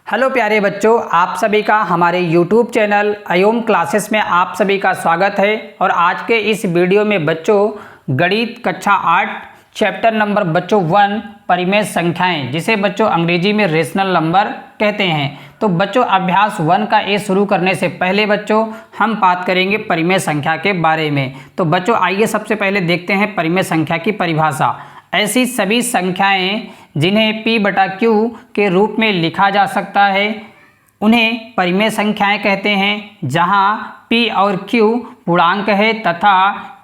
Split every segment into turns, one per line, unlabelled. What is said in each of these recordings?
Hello प्यारे बच्चों, आप सभी का हमारे YouTube चैनल अयोम क्लासेस में आप सभी का स्वागत है। और आज के इस वीडियो में बच्चों गणित कक्षा 8 चैप्टर नंबर बच्चों 1 परिमेय संख्याएं, जिसे बच्चों अंग्रेजी में रेशनल नंबर कहते हैं। तो बच्चों अभ्यास 1 का ए शुरू करने से पहले बच्चों हम बात करेंगे परिमेय संख्या के बारे में। तो बच्चों आइए सबसे पहले देखते हैं परिमेय संख्या की परिभाषा। ऐसी सभी संख्याएं जिन्हें p बटा q के रूप में लिखा जा सकता है उन्हें परिमेय संख्याएं कहते हैं, जहां p और q पूर्णांक है तथा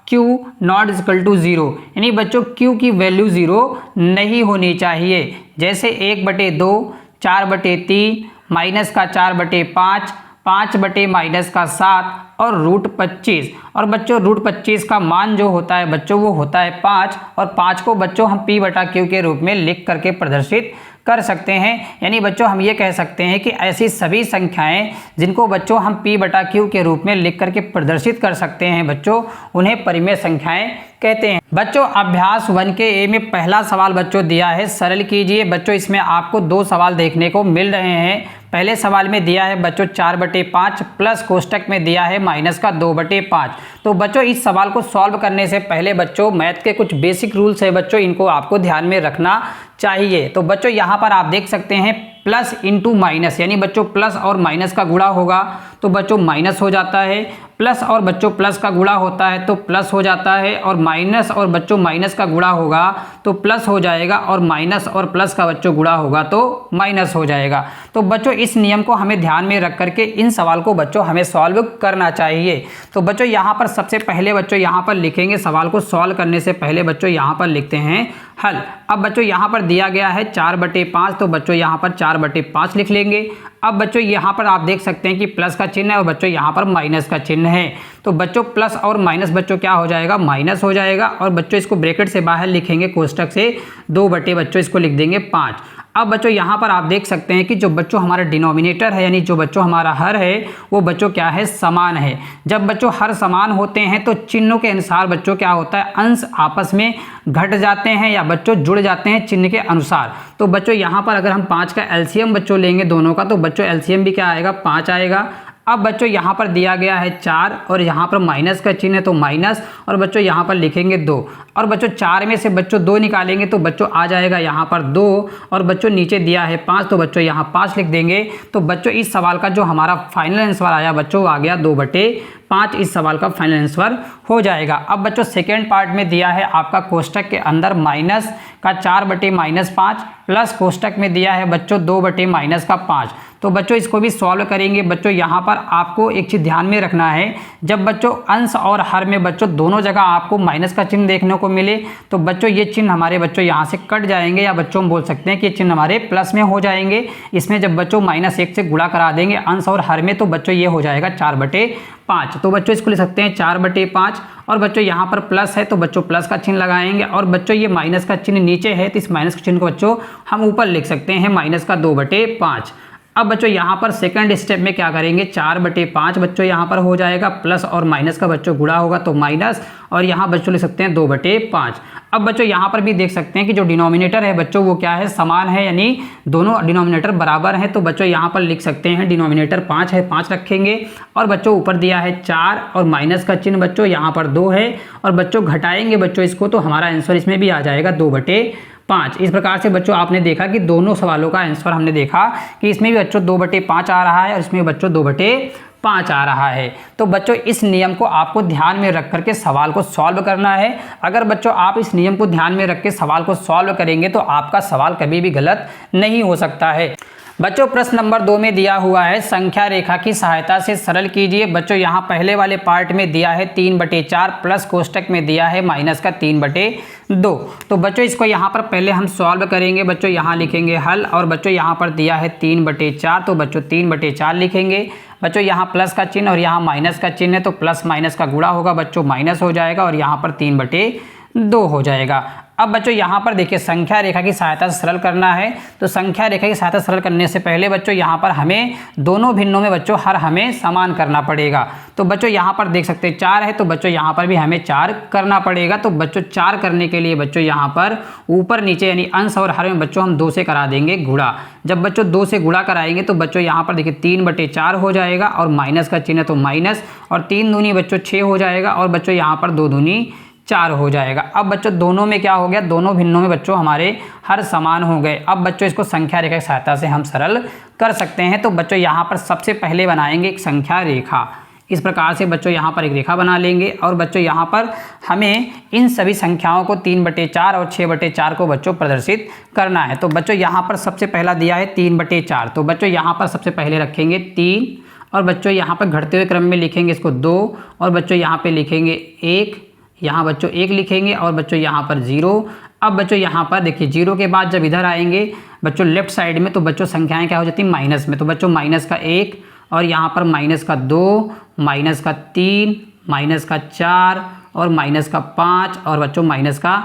q नॉट इक्वल टू 0, यानी बच्चों q की वैल्यू 0 नहीं होनी चाहिए। जैसे 1/2, 4/3, माइनस का 4/5, 5/-7 और √25। और बच्चों √25 का मान जो होता है बच्चों वो होता है 5, और 5 को बच्चों हम p बटा q के रूप में लिख करके प्रदर्शित कर सकते हैं। यानी बच्चों हम ये कह सकते हैं कि ऐसी सभी संख्याएं जिनको बच्चों हम p बटा q के रूप में लिख करके प्रदर्शित कर सकते हैं बच्चों उन्हें परिमेय संख्याएं कहते हैं। बच्चों अभ्यास 1 के ए में पहला सवाल बच्चों दिया है, सरल कीजिए। बच्चों इसमें आपको 2 सवाल देखने को मिल रहे हैं। पहले सवाल में दिया है बच्चों 4/5 प्लस कोष्टक में दिया है माइनस का 2/5। तो बच्चों इस सवाल को सॉल्व करने से पहले बच्चों मैथ के कुछ बेसिक रूल्स है बच्चों, इनको आपको ध्यान में रखना चाहिए। तो बच्चों यहाँ पर आप देख सकते हैं प्लस इंटू माइनस, यानी बच्चों प्लस और माइनस का गुणा होगा तो बच्चों माइनस हो जाता है, प्लस और बच्चों प्लस का गुणा होता है तो प्लस हो जाता है, और माइनस और बच्चों माइनस का गुणा होगा तो प्लस हो जाएगा, और माइनस और प्लस का बच्चों गुणा होगा तो माइनस हो जाएगा। तो बच्चों इस नियम को हमें ध्यान में रख करके इन सवाल को बच्चों हमें सॉल्व करना चाहिए। तो बच्चों यहाँ पर सबसे पहले बच्चों यहाँ पर लिखेंगे, सवाल को सॉल्व करने से पहले बच्चों यहाँ पर लिखते हैं हल। अब बच्चों यहाँ पर दिया गया है 4/5, तो बच्चों यहाँ पर 4/5 लिख लेंगे। अब बच्चों यहाँ पर आप देख सकते हैं कि प्लस का चिन्ह है और बच्चों यहाँ पर माइनस का चिन्ह है। तो बच्चों प्लस और माइनस बच्चों क्या हो जाएगा, माइनस हो जाएगा। और बच्चों इसको ब्रैकेट से बाहर लिखेंगे कोष्टक से 2 बच्चों इसको लिख देंगे 5। अब बच्चों यहाँ पर आप देख सकते हैं कि जो बच्चों हमारा डिनोमिनेटर है, यानी जो बच्चों हमारा हर है वो बच्चों क्या है, समान है। जब बच्चों हर समान होते हैं तो चिन्हों के अनुसार बच्चों क्या होता है, अंश आपस में घट जाते हैं या बच्चों जुड़ जाते हैं चिन्ह के अनुसार। तो बच्चों यहाँ पर अगर हम 5 का एलसीएम बच्चों लेंगे दोनों का, तो बच्चों एलसीएम भी क्या आएगा, 5 आएगा। अब बच्चों यहाँ पर दिया गया है 4 और यहाँ पर माइनस का चिन्ह है तो माइनस, और बच्चों यहाँ पर लिखेंगे 2, और बच्चों 4 में से बच्चों 2 निकालेंगे तो बच्चों आ जाएगा यहाँ पर 2, और बच्चों नीचे दिया है 5 तो बच्चों यहाँ 5 लिख देंगे। तो बच्चों इस सवाल का जो हमारा फाइनल आंसर आया बच्चों आ गया 2/5, इस सवाल का फाइनल आंसर हो जाएगा। अब बच्चों सेकेंड पार्ट में दिया है आपका कोष्टक के अंदर माइनस का 4/-5 प्लस कोष्टक में दिया है बच्चों 2/-5। तो बच्चों इसको भी सॉल्व करेंगे। बच्चों यहाँ पर आपको एक चीज़ ध्यान में रखना है, जब बच्चों अंश और हर में बच्चों दोनों जगह आपको माइनस का चिन्ह देखने को मिले तो बच्चों ये चिन्ह हमारे बच्चों यहाँ से कट जाएंगे, या बच्चों हम बोल सकते हैं कि ये चिन्ह हमारे प्लस में हो जाएंगे। इसमें जब बच्चों -1 से गुणा करा देंगे अंश और हर में तो बच्चों ये हो जाएगा 4/5। तो बच्चों इसको लिख सकते हैं 4/5, और बच्चों यहाँ पर प्लस है तो बच्चों प्लस का चिन्ह लगाएंगे, और बच्चों ये माइनस का चिन्ह नीचे है तो इस माइनस के चिन्ह को बच्चों हम ऊपर लिख सकते हैं माइनस का 2/5। अब बच्चों यहाँ पर सेकंड स्टेप में क्या करेंगे, 4/5 बच्चों यहाँ पर हो जाएगा, प्लस और माइनस का बच्चों गुणा होगा तो माइनस, और यहाँ बच्चों लिख सकते हैं 2/5। अब बच्चों यहाँ पर भी देख सकते हैं कि जो डिनोमिनेटर है बच्चों वो क्या है, समान है, यानी दोनों डिनोमिनेटर बराबर हैं। तो बच्चों यहाँ पर लिख सकते हैं डिनोमिनेटर 5 है, 5 रखेंगे, और बच्चों ऊपर दिया है 4 और माइनस का चिन्ह बच्चों यहाँ पर 2 है, और बच्चों घटाएंगे बच्चों इसको तो हमारा आंसर इसमें भी आ जाएगा 2/5। इस प्रकार से बच्चों आपने देखा कि दोनों सवालों का आंसर हमने देखा कि इसमें भी बच्चों 2/5 आ रहा है और इसमें बच्चों 2/5 आ रहा है। तो बच्चों इस नियम को आपको ध्यान में रख करके सवाल को सॉल्व करना है। अगर बच्चों आप इस नियम को ध्यान में रख के सवाल को सॉल्व करेंगे तो आपका सवाल कभी भी गलत नहीं हो सकता है। बच्चों प्रश्न नंबर 2 में दिया हुआ है संख्या रेखा की सहायता से सरल कीजिए। बच्चों यहाँ पहले वाले पार्ट में दिया है 3/4 प्लस कोष्टक में दिया है माइनस का 3/2। तो बच्चों इसको यहाँ पर पहले हम सॉल्व करेंगे। बच्चों यहाँ लिखेंगे हल, और बच्चों यहाँ पर दिया है 3/4 तो बच्चों 3/4 लिखेंगे। बच्चों यहाँ प्लस का चिन्ह और यहाँ माइनस का चिन्ह है तो प्लस माइनस का गुणा होगा बच्चों माइनस हो जाएगा, और यहाँ पर 3/2 हो जाएगा। अब बच्चों यहाँ पर देखिए संख्या रेखा की सहायता से सरल करना है। तो संख्या रेखा की सहायता से सरल करने से पहले बच्चों यहाँ पर हमें दोनों भिन्नों में बच्चों हर हमें समान करना पड़ेगा। तो बच्चों यहाँ पर देख सकते हैं 4 है, तो बच्चों यहाँ पर भी हमें 4 करना पड़ेगा। तो बच्चों 4 करने के लिए बच्चों यहाँ पर ऊपर नीचे यानी अंश और हर में बच्चों हम 2 से करा देंगे गुणा। जब बच्चों 2 से गुणा कराएंगे तो बच्चों यहाँ पर देखिए 3/4 हो जाएगा और माइनस का चिन्ह तो माइनस, और 3 दूनी बच्चों 6 हो जाएगा और बच्चों यहाँ पर 2 दूनी 4 हो जाएगा। अब बच्चों दोनों में क्या हो गया, दोनों भिन्नों में बच्चों हमारे हर समान हो गए। अब बच्चों इसको संख्या रेखा की सहायता से हम सरल कर सकते हैं। तो बच्चों यहाँ पर सबसे पहले बनाएंगे एक संख्या रेखा। इस प्रकार से बच्चों यहाँ पर एक रेखा बना लेंगे और बच्चों यहाँ पर हमें इन सभी संख्याओं को 3/4 और 6/4 को बच्चों प्रदर्शित करना है। तो बच्चों यहाँ पर सबसे पहला दिया है 3/4, तो बच्चों यहाँ पर सबसे पहले रखेंगे 3 और बच्चों यहाँ पर घटते हुए क्रम में लिखेंगे इसको 2 और बच्चों यहाँ पे लिखेंगे 1, यहाँ बच्चों 1 लिखेंगे और बच्चों यहाँ पर 0। अब बच्चों यहाँ पर देखिए 0 के बाद जब इधर आएंगे बच्चों लेफ्ट साइड में, तो बच्चों संख्याएं क्या हो जाती हैं माइनस में। तो बच्चों माइनस का 1 और यहाँ पर माइनस का 2, माइनस का 3, माइनस का 4 और माइनस का 5 और बच्चों माइनस का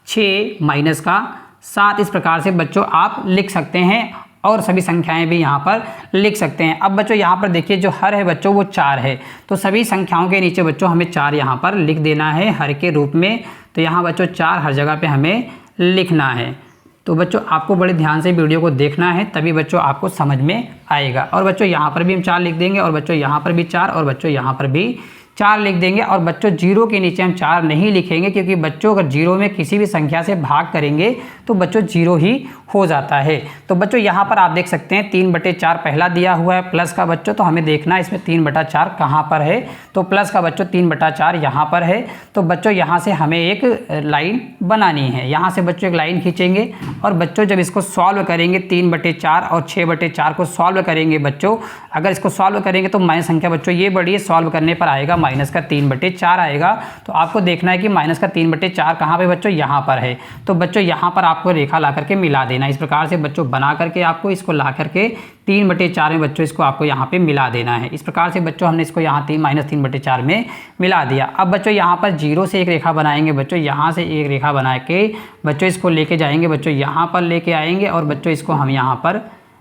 6, माइनस का 7। इस प्रकार से बच्चों आप लिख सकते हैं और सभी संख्याएं भी यहाँ पर लिख सकते हैं। अब बच्चों यहाँ पर देखिए जो हर है बच्चों वो 4 है, तो सभी संख्याओं के नीचे बच्चों हमें 4 यहाँ पर लिख देना है हर के रूप में। तो यहाँ बच्चों 4 हर जगह पे हमें लिखना है। तो बच्चों आपको बड़े ध्यान से वीडियो को देखना है, तभी बच्चों आपको समझ में आएगा। और बच्चों यहाँ पर भी हम 4 लिख देंगे और बच्चों यहाँ पर भी 4 और बच्चों यहाँ पर भी 4 लिख देंगे। और बच्चों 0 के नीचे हम 4 नहीं लिखेंगे, क्योंकि बच्चों अगर 0 में किसी भी संख्या से भाग करेंगे तो बच्चों 0 ही हो जाता है। तो बच्चों यहाँ पर आप देख सकते हैं 3/4 पहला दिया हुआ है प्लस का बच्चों, तो हमें देखना है इसमें 3/4 कहाँ पर है। तो प्लस का बच्चों 3/4 यहाँ पर है। तो बच्चों यहाँ से हमें एक लाइन बनानी है, यहाँ से बच्चों एक लाइन खींचेंगे और बच्चों जब इसको सॉल्व करेंगे 3/4 और 6/4 को सॉल्व करेंगे बच्चों, अगर इसको सॉल्व करेंगे तो माइनस संख्या बच्चों ये बड़ी है, सॉल्व करने पर आएगा माइनस का 3/4 आएगा। तो आपको देखना है कि माइनस का 3/4 कहाँ पे बच्चों, यहाँ पर है। तो बच्चों यहाँ पर आपको रेखा ला करके मिला देना। इस प्रकार से बच्चों बना करके आपको इसको ला करके 3/4 में बच्चों इसको आपको यहाँ पे मिला देना है। इस प्रकार से बच्चों हमने इसको यहाँ -3/4 में मिला दिया। अब बच्चों यहाँ पर 0 से एक रेखा बनाएंगे बच्चों, यहाँ से एक रेखा बना के बच्चों इसको लेके जाएंगे बच्चों, यहाँ पर लेके आएंगे और बच्चों इसको हम यहाँ पर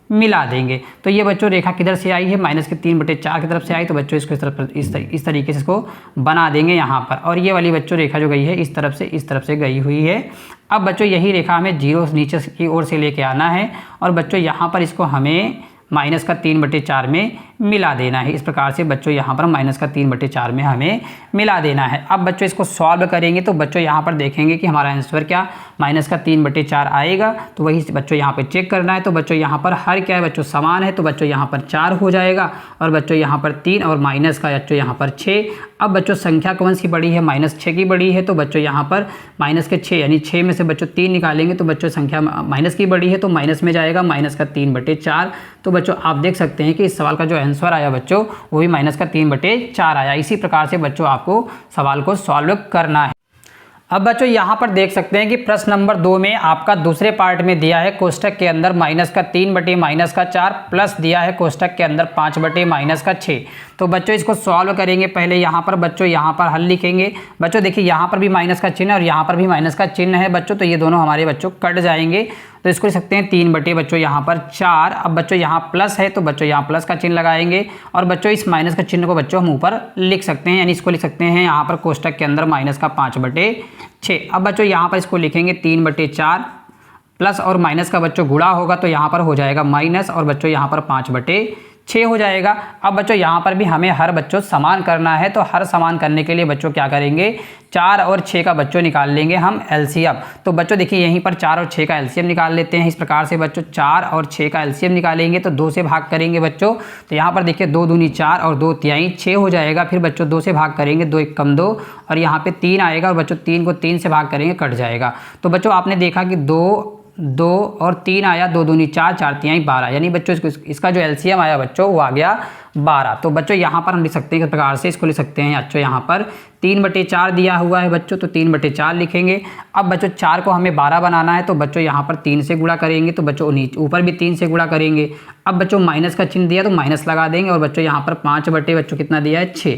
मिला देंगे। तो ये बच्चों रेखा किधर से आई है, माइनस के 3/4 की तरफ से आई। तो बच्चों इसको इस तरीके से इसको बना देंगे यहाँ पर। और ये वाली बच्चों रेखा जो गई है इस तरफ से गई हुई है। अब बच्चों यही रेखा हमें 0 नीचे की ओर से लेके आना है और बच्चों यहाँ पर इसको हमें माइनस का 3/4 में मिला देना है। इस प्रकार से बच्चों यहाँ पर माइनस का 3/4 में हमें मिला देना है। अब बच्चों इसको सॉल्व करेंगे तो बच्चों यहाँ पर देखेंगे कि हमारा आंसर क्या माइनस का 3/4 आएगा। तो वही बच्चों यहाँ पर चेक करना है। तो बच्चों यहाँ पर हर क्या है बच्चों समान है, तो बच्चों यहाँ पर 4 हो जाएगा और बच्चों यहाँ पर 3 और माइनस का बच्चों यहाँ पर 6। अब बच्चों संख्या कौन सी बड़ी है, -6 की बड़ी है। तो बच्चों यहाँ पर माइनस के 6 यानी 6 में से बच्चों 3 निकालेंगे तो बच्चों संख्या माइनस की बड़ी है, तो माइनस में जाएगा माइनस का 3/4। तो बच्चों आप देख सकते हैं कि इस सवाल का जो आंसर आया बच्चों वो भी माइनस का 3/4 आया। इसी प्रकार से बच्चों आपको सवाल को सॉल्व करना है। अब बच्चों यहाँ पर देख सकते हैं कि प्रश्न नंबर 2 में आपका दूसरे पार्ट में दिया है कोष्टक के अंदर -3/-4 प्लस दिया है कोष्टक के अंदर 5/-6। तो बच्चों इसको सॉल्व करेंगे। पहले यहाँ पर बच्चों यहाँ पर हल लिखेंगे। बच्चों देखिए यहाँ पर भी माइनस का चिन्ह और यहाँ पर भी माइनस का चिन्ह है बच्चों, तो ये दोनों हमारे बच्चों कट जाएंगे। तो इसको लिख सकते हैं 3 बच्चों यहाँ पर 4। अब बच्चों यहाँ प्लस है तो बच्चों यहाँ प्लस का चिन्ह लगाएंगे और बच्चों इस माइनस का चिन्ह को बच्चों हम ऊपर लिख सकते हैं, यानी इसको लिख सकते हैं यहाँ पर कोष्टक के अंदर माइनस का 5/6। अब बच्चों यहाँ पर इसको लिखेंगे 3/4 प्लस और माइनस का बच्चों गुणा होगा तो यहाँ पर हो जाएगा माइनस और बच्चों यहाँ पर 5/6 हो जाएगा। अब बच्चों यहाँ पर भी हमें हर बच्चों समान करना है, तो हर समान करने के लिए बच्चों क्या करेंगे 4 और 6 का बच्चों निकाल लेंगे हम एलसीएम। तो बच्चों देखिए यहीं पर 4 और 6 का एलसीएम निकाल लेते हैं। इस प्रकार से बच्चों 4 और 6 का एलसीएम निकालेंगे तो 2 से भाग करेंगे बच्चों, तो यहाँ पर देखिए 2 दूनी 4 और 2 तिहाई 6 हो जाएगा। फिर बच्चों 2 से भाग करेंगे, 2 1 कम 2 और यहाँ पे 3 आएगा और बच्चों 3 को 3 से भाग करेंगे कट जाएगा। तो बच्चों आपने देखा कि 2 और 3 आया, 2 दूनी 4 4 तिहाई 12, यानी बच्चों इसका जो एलसीएम आया बच्चों वो आ गया 12। तो बच्चों यहाँ पर हम लिख सकते हैं किस प्रकार से, इसको लिख सकते हैं बच्चों यहाँ पर 3/4 दिया हुआ है बच्चों, तो 3/4 लिखेंगे। अब बच्चों 4 को हमें 12 बनाना है तो बच्चों यहाँ पर 3 से गुणा करेंगे, तो बच्चों ऊपर भी 3 से गुणा करेंगे। अब बच्चों माइनस का चिन्ह दिया तो माइनस लगा देंगे और बच्चों यहाँ पर 5 बच्चों कितना दिया है 6।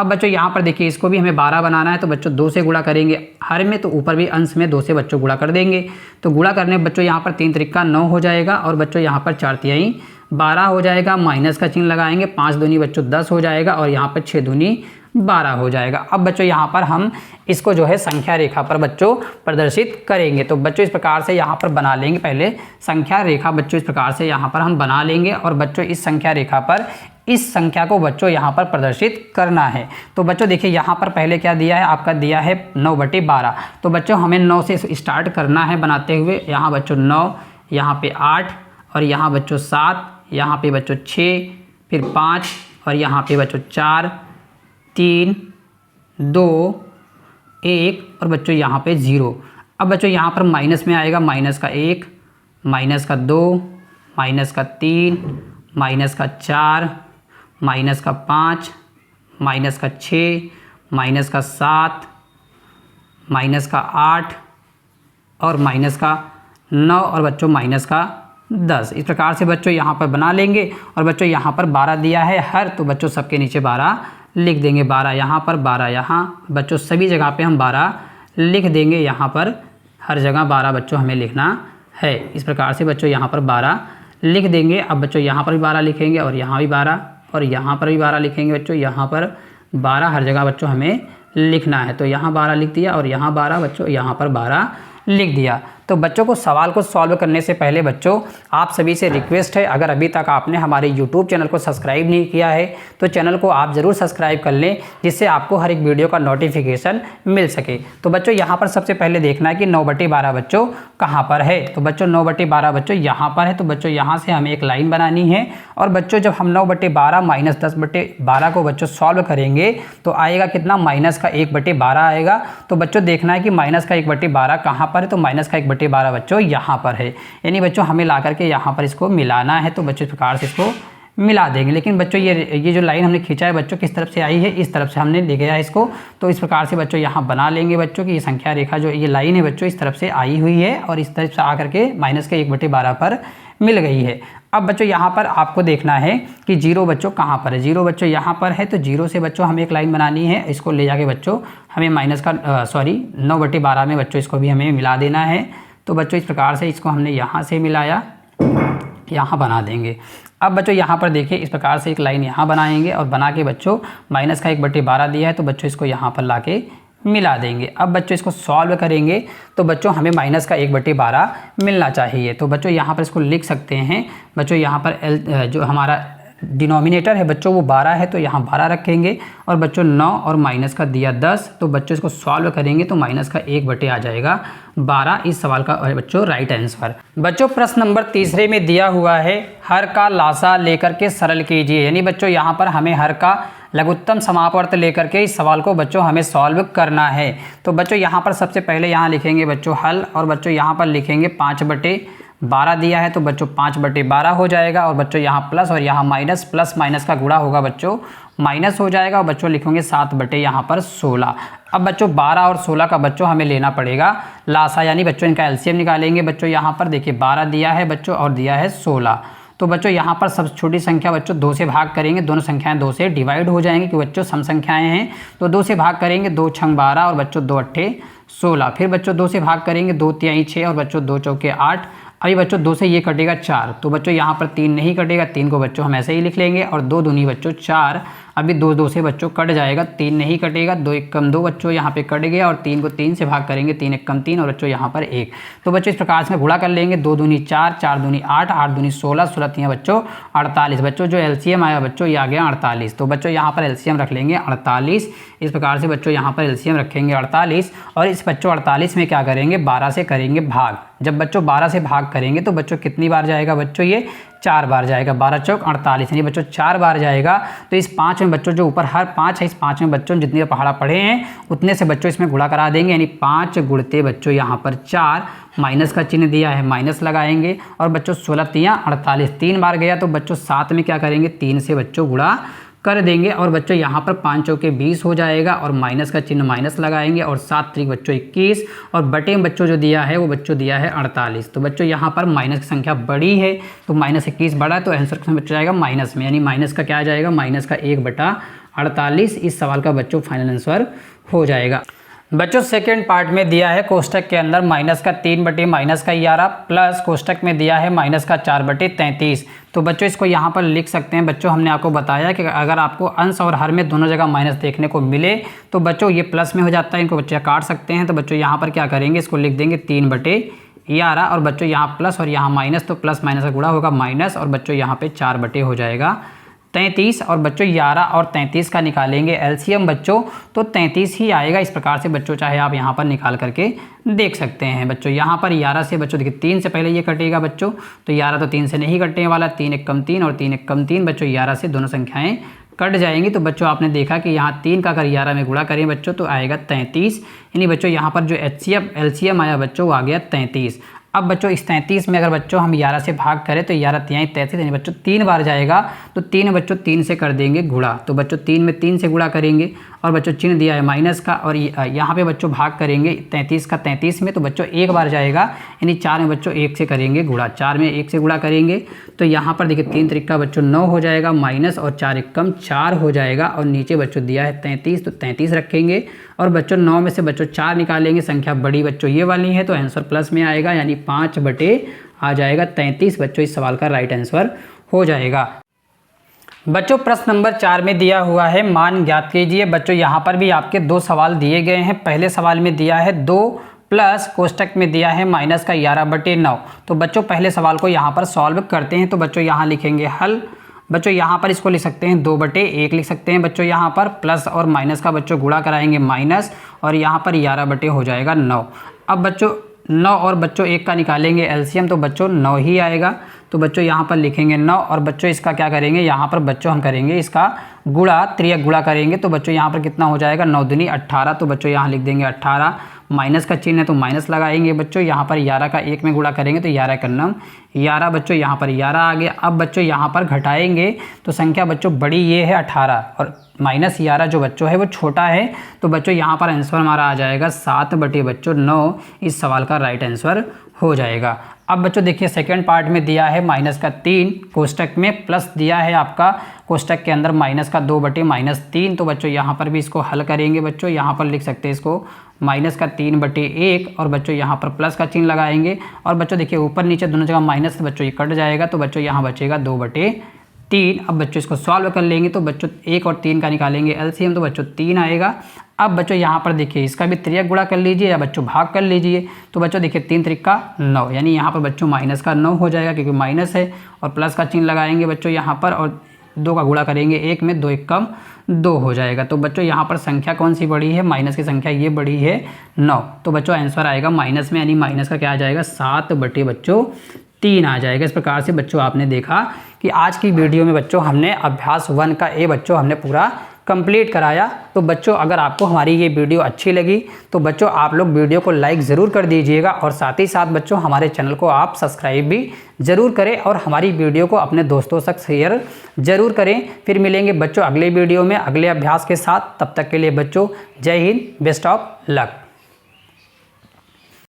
अब बच्चों यहाँ पर देखिए इसको भी हमें 12 बनाना है, तो बच्चों 2 से गुणा करेंगे हर में, तो ऊपर भी अंश में 2 से बच्चों गुणा कर देंगे। तो गुणा करने बच्चों यहाँ पर 3 त्रिका 9 हो जाएगा और बच्चों यहाँ पर 4 तिहाई 12 हो जाएगा। माइनस का चिन्ह लगाएंगे, 5 दूनी बच्चों 10 हो जाएगा और यहाँ पर 6 दूनी 12 हो जाएगा। अब बच्चों यहाँ पर हम इसको जो है संख्या रेखा पर बच्चों प्रदर्शित करेंगे। तो बच्चों इस प्रकार से यहाँ पर बना लेंगे, पहले संख्या रेखा बच्चों इस प्रकार से यहाँ पर हम बना लेंगे और बच्चों इस संख्या रेखा पर इस संख्या को बच्चों यहाँ पर प्रदर्शित करना है। तो बच्चों देखिए यहाँ पर पहले क्या दिया है, आपका दिया है 9/12। तो बच्चों हमें 9 से स्टार्ट करना है बनाते हुए। यहाँ बच्चों 9, यहाँ पे 8 और यहाँ बच्चों 7, यहाँ पे बच्चों 6, फिर 5 और यहाँ पे बच्चों 4, 3, 2, 1 और बच्चों यहाँ पे 0। अब बच्चों यहाँ पर माइनस में आएगा, माइनस का 1, माइनस का 2, माइनस का 3, माइनस का 4, माइनस का 5, माइनस का 6, माइनस का 7, माइनस का 8 और माइनस का 9 और बच्चों माइनस का 10। इस प्रकार से बच्चों यहाँ पर बना लेंगे और बच्चों यहाँ पर 12 दिया है हर, तो बच्चों सबके नीचे 12 लिख देंगे। 12 यहाँ पर, 12 यहाँ, बच्चों सभी जगह पे हम 12 लिख देंगे। यहाँ पर हर जगह 12 बच्चों हमें लिखना है। इस प्रकार से बच्चों यहाँ पर 12 लिख देंगे। अब बच्चों यहाँ पर भी 12 लिखेंगे और यहाँ भी 12 और यहाँ पर भी 12 लिखेंगे। बच्चों यहाँ पर 12 हर जगह बच्चों हमें लिखना है। तो यहाँ 12 लिख दिया और यहाँ 12 बच्चों यहाँ पर 12 लिख दिया। तो बच्चों को सवाल को सॉल्व करने से पहले बच्चों आप सभी से रिक्वेस्ट है, अगर अभी तक आपने हमारे YouTube चैनल को सब्सक्राइब नहीं किया है तो चैनल को आप ज़रूर सब्सक्राइब कर लें, जिससे आपको हर एक वीडियो का नोटिफिकेशन मिल सके। तो बच्चों यहाँ पर सबसे पहले देखना है कि 9/12 बच्चों कहाँ पर है। तो बच्चों 9/12 बच्चों यहाँ पर है। तो बच्चों यहाँ से हमें एक लाइन बनानी है और बच्चों जब हम 9/12 माइनस 10/12 को बच्चों सॉल्व करेंगे तो आएगा कितना, माइनस का 1/12 आएगा। तो बच्चों देखना है कि माइनस का 1/12 कहाँ पर है। तो माइनस का 1/12 बच्चों यहाँ पर है, यानी बच्चों हमें ला करके यहाँ पर इसको मिलाना है। तो बच्चों इस प्रकार से इसको मिला देंगे। लेकिन बच्चों ये जो लाइन हमने खींचा है बच्चों किस तरफ से आई है, इस तरफ से हमने ले गया है इसको। तो इस प्रकार से बच्चों यहाँ बना लेंगे बच्चों की ये संख्या रेखा जो ये लाइन है बच्चों इस तरफ से आई हुई है और इस तरफ से आकर के माइनस के 1/12 पर मिल गई है। अब बच्चों यहाँ पर आपको देखना है कि 0 बच्चों कहाँ पर है। 0 बच्चों यहाँ पर है। तो 0 से बच्चों हमें एक लाइन बनानी है, इसको ले जाके बच्चों हमें माइनस का 9/12 में बच्चों इसको भी हमें मिला देना है। तो बच्चों इस प्रकार से इसको हमने यहाँ से मिलाया, यहाँ बना देंगे। अब बच्चों यहाँ पर देखिए इस प्रकार से एक लाइन यहाँ बनाएंगे और बना के बच्चों माइनस का 1/12 दिया है तो बच्चों इसको यहाँ पर लाके मिला देंगे। अब बच्चों इसको सॉल्व करेंगे तो बच्चों हमें माइनस का 1/12 मिलना चाहिए। तो बच्चों यहाँ पर इसको लिख सकते हैं। बच्चों यहाँ पर जो हमारा डिनोमिनेटर है बच्चों वो 12 है तो यहाँ 12 रखेंगे और बच्चों 9 और माइनस का दिया 10। तो बच्चों इसको सॉल्व करेंगे तो माइनस का 1 आ जाएगा 12। इस सवाल का बच्चों राइट आंसर। बच्चों प्रश्न नंबर 3 में दिया हुआ है हर का लासा लेकर के सरल कीजिए, यानी बच्चों यहाँ पर हमें हर का लघुत्तम समापवर्त लेकर के इस सवाल को बच्चों हमें सॉल्व करना है। तो बच्चों यहाँ पर सबसे पहले यहाँ लिखेंगे बच्चों हल और बच्चों यहाँ पर लिखेंगे 5/12 दिया है तो बच्चों 5/12 हो जाएगा और बच्चों यहाँ प्लस और यहाँ माइनस, प्लस माइनस का गुणा होगा बच्चों माइनस हो जाएगा और बच्चों लिखेंगे 7 यहाँ पर 16। अब बच्चों 12 और 16 का बच्चों हमें लेना पड़ेगा लासा, यानी बच्चों इनका एलसीएम निकालेंगे। बच्चों यहाँ पर देखिए 12 दिया है बच्चों और दिया है 16। तो बच्चों यहाँ पर सब छोटी संख्या बच्चों 2 से भाग करेंगे, दोनों संख्याएं 2 से डिवाइड हो जाएंगी कि बच्चों सम संख्याएं हैं। तो 2 से भाग करेंगे, 2 छंग 12 और बच्चों 2 अट्ठे 16। फिर बच्चों 2 से भाग करेंगे, 2 तिहाई 6 और बच्चों 2 चौके 8। अभी बच्चों 2 से ये कटेगा 4, तो बच्चों यहाँ पर 3 नहीं कटेगा, 3 को बच्चों हम ऐसे ही लिख लेंगे और 2 दूनी बच्चों 4। अभी 2 से बच्चों कट जाएगा, 3 नहीं कटेगा, 2 1 कम 2 बच्चों यहाँ पे कट गया और 3 को 3 से भाग करेंगे, 3 1 कम 3 और बच्चों यहाँ पर 1। तो बच्चों इस प्रकार से गुणा कर लेंगे, 2 दूनी 4, 4 दूनी 8, 8 दूनी 16, 16 तीन बच्चों 48। बच्चों जो एलसीएम आया बच्चों ये आ गया 48। तो बच्चों यहाँ पर एलसीएम रख लेंगे 48। इस प्रकार से बच्चों यहाँ पर एलसीएम रखेंगे 48 और इस बच्चों 48 में क्या करेंगे 12 से करेंगे भाग। जब बच्चों 12 से भाग करेंगे तो बच्चों कितनी बार जाएगा बच्चों ये 4 बार जाएगा, 12 चौक 48 यानी बच्चों 4 बार जाएगा। तो इस 5 में बच्चों जो ऊपर हर 5 है इस 5 में बच्चों जितनी पहाड़ा पढ़े हैं उतने से बच्चों इसमें गुणा करा देंगे, यानी 5 गुणते बच्चों यहाँ पर 4, माइनस का चिन्ह दिया है माइनस लगाएंगे और बच्चों 16 तियाँ 48 3 बार गया तो बच्चों 7 में क्या करेंगे 3 से बच्चों गुणा कर देंगे और बच्चों यहाँ पर 5 चौके 20 हो जाएगा और माइनस का चिन्ह माइनस लगाएंगे और 7 त्रिक बच्चों 21 और बटे में बच्चों जो दिया है वो बच्चों दिया है 48। तो बच्चों यहाँ पर माइनस की संख्या बड़ी है तो माइनस 21 बड़ा है तो आंसर बच्चों जाएगा माइनस में, यानी माइनस का क्या आ जाएगा माइनस का 1/48 48 इस सवाल का बच्चों फाइनल आंसर हो जाएगा। बच्चों सेकेंड पार्ट में दिया है कोष्टक के अंदर माइनस का 3/-11 प्लस कोष्टक में दिया है माइनस का 4/33। तो बच्चों इसको यहाँ पर लिख सकते हैं। बच्चों हमने आपको बताया कि अगर आपको अंश और हर में दोनों जगह माइनस देखने को मिले तो बच्चों ये प्लस में हो जाता है, इनको बच्चे काट सकते हैं। तो बच्चों यहाँ पर क्या करेंगे, इसको लिख देंगे 3/11 और बच्चों यहाँ प्लस और यहाँ माइनस, तो प्लस माइनस का गुणा होगा माइनस और बच्चों यहाँ पे 4 हो जाएगा 33 और बच्चों 11 और 33 का निकालेंगे एलसीएम बच्चों तो 33 ही आएगा। इस प्रकार से बच्चों चाहे आप यहाँ पर निकाल करके देख सकते हैं। बच्चों यहाँ पर 11 से बच्चों देखिए 3 से पहले ये कटेगा बच्चों, तो 11 तो 3 से नहीं कटने वाला, 3 एक कम 3 और 3 एक कम 3 बच्चों 11 से दोनों संख्याएं कट जाएंगी। तो बच्चों आपने देखा कि यहाँ 3 का अगर 11 में गुणा करें बच्चों तो आएगा 33, यानी बच्चों यहाँ पर जो एलसीएम आया बच्चों वो आ गया 33। अब बच्चों इस 33 में अगर बच्चों हम 11 से भाग करें तो 11 तिहाई 33, यानी बच्चों 3 बार जाएगा तो 3 बच्चों 3 से कर देंगे गुणा, तो बच्चों 3 में 3 से गुणा करेंगे और बच्चों चिन्ह दिया है माइनस का और यहाँ पे बच्चों भाग करेंगे 33 का 33 में, तो बच्चों एक बार जाएगा, यानी 4 में बच्चों 1 से करेंगे गुणा, 4 में 1 से गुणा करेंगे तो यहाँ पर देखिए 3 त्रिका बच्चों 9 हो जाएगा माइनस और 4 एकम 4 हो जाएगा और नीचे बच्चों दिया है 33 तो 33 रखेंगे और बच्चों 9 में से बच्चों 4 निकालेंगे, संख्या बड़ी बच्चों ये वाली है तो आंसर प्लस में आएगा, यानी 5 बटे आ जाएगा 33 बच्चों इस सवाल का राइट आंसर हो जाएगा। बच्चों प्रश्न नंबर 4 में दिया हुआ है मान ज्ञात कीजिए। बच्चों यहाँ पर भी आपके 2 सवाल दिए गए हैं। पहले सवाल में दिया है 2 प्लस कोष्टक में दिया है माइनस का 11/9। तो बच्चों पहले सवाल को यहाँ पर सॉल्व करते हैं। तो बच्चों यहाँ लिखेंगे हल। बच्चों यहाँ पर इसको लिख सकते हैं 2/1 लिख सकते हैं बच्चों, यहाँ पर प्लस और माइनस का बच्चों गुणा कराएंगे माइनस और यहाँ पर 11 हो जाएगा 9। अब बच्चों 9 और बच्चों 1 का निकालेंगे एलसीएम तो बच्चों 9 ही आएगा। तो बच्चों यहाँ पर लिखेंगे 9 और बच्चों इसका क्या करेंगे, यहाँ पर बच्चों हम करेंगे इसका गुणा, त्रियक गुणा करेंगे तो बच्चों यहाँ पर कितना हो जाएगा 9 दूनी 18। तो बच्चों यहाँ लिख देंगे 18, माइनस का चिन्ह है तो माइनस लगाएंगे बच्चों, यहाँ पर 11 का 1 में गुणा करेंगे तो 11 का 9 11 बच्चों यहाँ पर 11 आ गया। अब बच्चों यहाँ पर घटाएंगे तो संख्या बच्चों बड़ी ये है 18 और माइनस 11 जो बच्चों है वो छोटा है, तो बच्चों यहाँ पर आंसर हमारा आ जाएगा 7/9 इस सवाल का राइट आंसर हो जाएगा। अब बच्चों देखिए सेकंड पार्ट में दिया है माइनस का 3 कोष्टक में प्लस दिया है आपका कोष्टक के अंदर माइनस का 2/-3। तो बच्चों यहाँ पर भी इसको हल करेंगे बच्चों, यहाँ पर लिख सकते हैं इसको माइनस का 3/1 और बच्चों यहाँ पर प्लस का चिन्ह लगाएंगे और बच्चों देखिए ऊपर नीचे दोनों जगह माइनस तो बच्चों ये कट जाएगा तो बच्चों यहाँ बचेगा 2/3। अब बच्चों इसको सॉल्व कर लेंगे तो बच्चों 1 और 3 का निकालेंगे एलसीएम तो बच्चों 3 आएगा। अब बच्चों यहाँ पर देखिए इसका भी त्रियक गुणा कर लीजिए या बच्चों भाग कर लीजिए। तो बच्चों देखिए 3 त्रिका 9, यानी यहाँ पर बच्चों माइनस का 9 हो जाएगा क्योंकि माइनस है और प्लस का चिन्ह लगाएंगे बच्चों यहाँ पर और 2 का गुणा करेंगे 1 में, 2 एक कम 2 हो जाएगा। तो बच्चों यहाँ पर संख्या कौन सी बड़ी है, माइनस की संख्या ये बड़ी है 9। तो बच्चों आंसर आएगा माइनस में, यानी माइनस का क्या आ जाएगा 7/3 आ जाएगा। इस प्रकार से बच्चों आपने देखा कि आज की वीडियो में बच्चों हमने अभ्यास 1 का ए बच्चों हमने पूरा कंप्लीट कराया। तो बच्चों अगर आपको हमारी ये वीडियो अच्छी लगी तो बच्चों आप लोग वीडियो को लाइक ज़रूर कर दीजिएगा और साथ ही साथ बच्चों हमारे चैनल को आप सब्सक्राइब भी ज़रूर करें और हमारी वीडियो को अपने दोस्तों तक शेयर ज़रूर करें। फिर मिलेंगे बच्चों अगले वीडियो में अगले अभ्यास के साथ, तब तक के लिए बच्चों जय हिंद, बेस्ट ऑफ लक।